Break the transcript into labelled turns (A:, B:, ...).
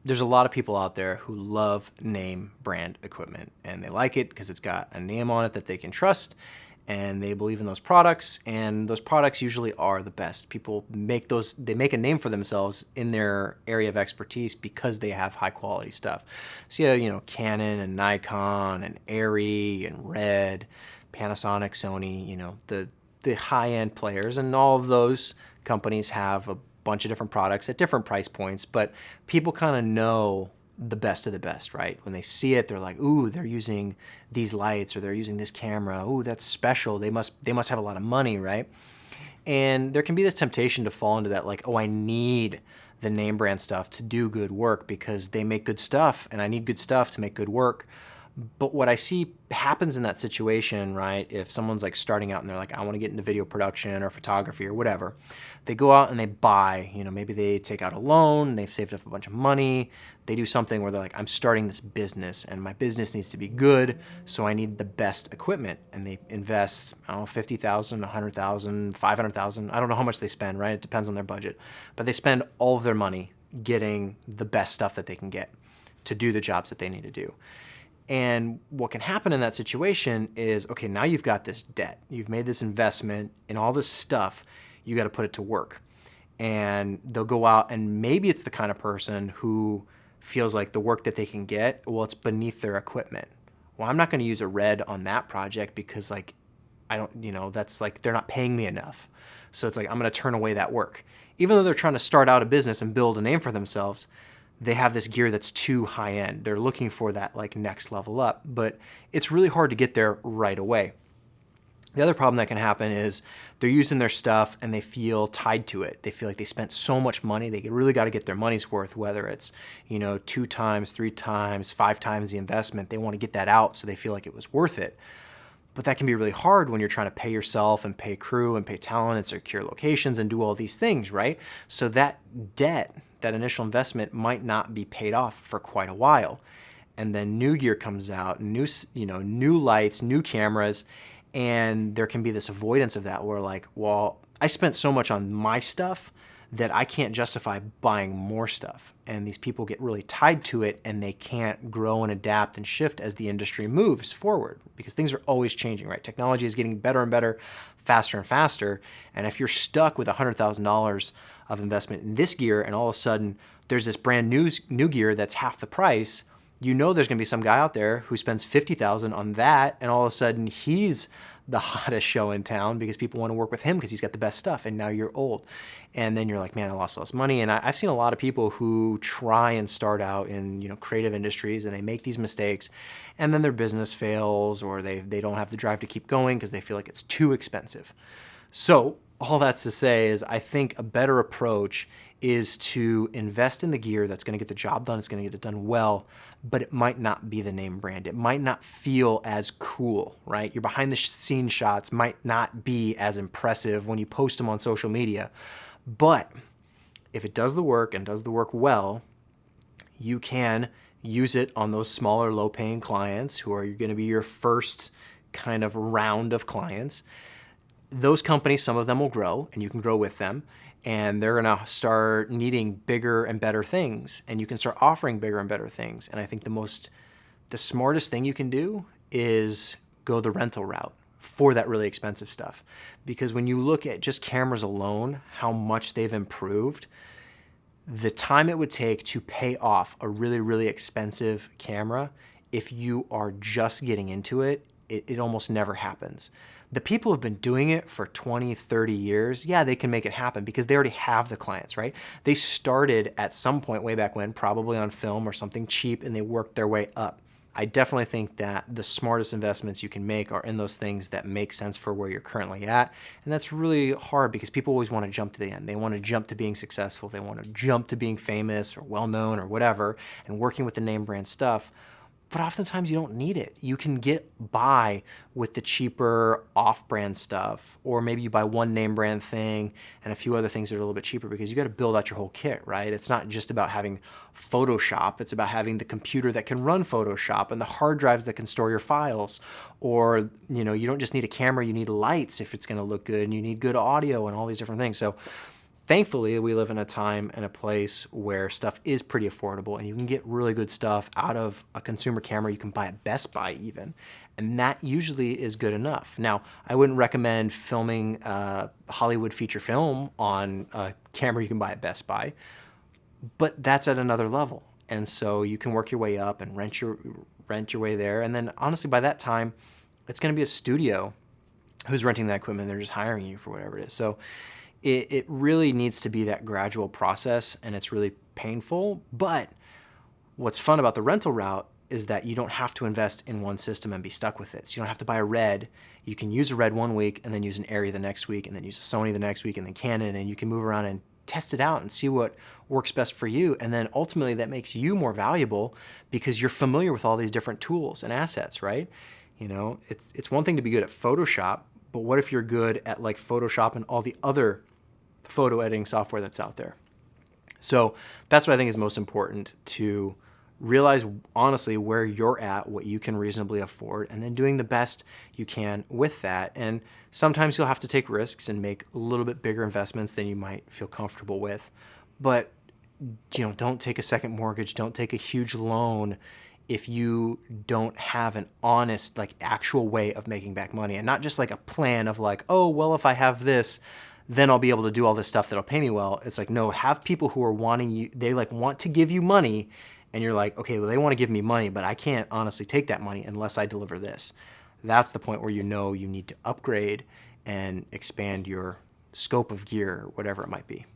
A: there's a lot of people out there who love name brand equipment, and they like it because it's got a name on it that they can trust, and they believe in those products, and those products usually are the best. People make those, they make a name for themselves in their area of expertise because they have high quality stuff. So yeah, Canon and Nikon and Arri and Red, Panasonic, Sony, the high-end players, and all of those companies have a bunch of different products at different price points, but people kind of know the best of the best, right? When they see it, they're like, ooh, they're using these lights or they're using this camera. Ooh, that's special. They must have a lot of money, right? And there can be this temptation to fall into that, like, oh, I need the name brand stuff to do good work because they make good stuff and I need good stuff to make good work. But what I see happens in that situation, right, if someone's like starting out and they're like, I want to get into video production or photography or whatever, they go out and they buy, maybe they take out a loan, they've saved up a bunch of money, they do something where they're like, I'm starting this business and my business needs to be good, so I need the best equipment. And they invest, I don't know, 50,000, 100,000, 500,000. I don't know how much they spend, right? It depends on their budget. But they spend all of their money getting the best stuff that they can get to do the jobs that they need to do. And what can happen in that situation is, okay, now you've got this debt. You've made this investment in all this stuff. You got to put it to work. And they'll go out, and maybe it's the kind of person who feels like the work that they can get, well, it's beneath their equipment. Well, I'm not going to use a Red on that project because I don't, that's like, they're not paying me enough. So it's like, I'm going to turn away that work. Even though they're trying to start out a business and build a name for themselves, they have this gear that's too high end. They're looking for that like next level up, but it's really hard to get there right away. The other problem that can happen is they're using their stuff and they feel tied to it. They feel like they spent so much money, they really got to get their money's worth, whether it's, 2 times, 3 times, 5 times the investment. They want to get that out so they feel like it was worth it. But that can be really hard when you're trying to pay yourself and pay crew and pay talent and secure locations and do all these things, right? So that debt, that initial investment might not be paid off for quite a while. And then new gear comes out, new lights, new cameras, and there can be this avoidance of that where like, well, I spent so much on my stuff that I can't justify buying more stuff. And these people get really tied to it and they can't grow and adapt and shift as the industry moves forward because things are always changing, right? Technology is getting better and better, faster and faster. And if you're stuck with $100,000 of investment in this gear and all of a sudden there's this brand new gear that's half the price, there's gonna be some guy out there who spends 50,000 on that and all of a sudden he's the hottest show in town because people want to work with him because he's got the best stuff, and now you're old. And then you're like, man, I lost all this money. And I've seen a lot of people who try and start out in creative industries and they make these mistakes and then their business fails or they don't have the drive to keep going because they feel like it's too expensive. So all that's to say is I think a better approach is to invest in the gear that's going to get the job done. It's going to get it done well, but it might not be the name brand. It might not feel as cool, right? Your behind the scenes shots might not be as impressive when you post them on social media, but if it does the work and does the work well, you can use it on those smaller, low-paying clients who are going to be your first kind of round of clients. Those companies, some of them will grow and you can grow with them, and they're gonna start needing bigger and better things, and you can start offering bigger and better things. And I think the smartest thing you can do is go the rental route for that really expensive stuff. Because when you look at just cameras alone, how much they've improved, the time it would take to pay off a really, really expensive camera, if you are just getting into it, it almost never happens. The people who've been doing it for 20, 30 years, yeah, they can make it happen because they already have the clients, right? They started at some point way back when, probably on film or something cheap, and they worked their way up. I definitely think that the smartest investments you can make are in those things that make sense for where you're currently at. And that's really hard because people always want to jump to the end. They want to jump to being successful. They want to jump to being famous or well-known or whatever and working with the name brand stuff. But oftentimes you don't need it. You can get by with the cheaper off-brand stuff, or maybe you buy one name brand thing and a few other things that are a little bit cheaper because you got to build out your whole kit, right? It's not just about having Photoshop. It's about having the computer that can run Photoshop and the hard drives that can store your files. Or, you don't just need a camera, you need lights if it's going to look good, and you need good audio and all these different things. So Thankfully, we live in a time and a place where stuff is pretty affordable and you can get really good stuff out of a consumer camera you can buy at Best Buy even. And that usually is good enough. Now, I wouldn't recommend filming Hollywood feature film on a camera you can buy at Best Buy, but that's at another level. And so you can work your way up and rent your way there. And then honestly, by that time, it's going to be a studio who's renting that equipment. They're just hiring you for whatever it is. So it really needs to be that gradual process, and it's really painful. But what's fun about the rental route is that you don't have to invest in one system and be stuck with it. So you don't have to buy a Red. You can use a Red one week and then use an Arri the next week and then use a Sony the next week and then Canon, and you can move around and test it out and see what works best for you. And then ultimately that makes you more valuable because you're familiar with all these different tools and assets, right? You know, it's one thing to be good at Photoshop, but what if you're good at like Photoshop and all the other photo editing software that's out there? So that's what I think is most important, to realize honestly where you're at, what you can reasonably afford, and then doing the best you can with that. And sometimes you'll have to take risks and make a little bit bigger investments than you might feel comfortable with. But don't take a second mortgage, don't take a huge loan if you don't have an honest, like actual way of making back money, and not just like a plan of like, oh, well, if I have this, then I'll be able to do all this stuff that'll pay me well. It's like, no, have people who are wanting you, they like want to give you money, and you're like, okay, well, they want to give me money, but I can't honestly take that money unless I deliver this. That's the point where you know you need to upgrade and expand your scope of gear, whatever it might be.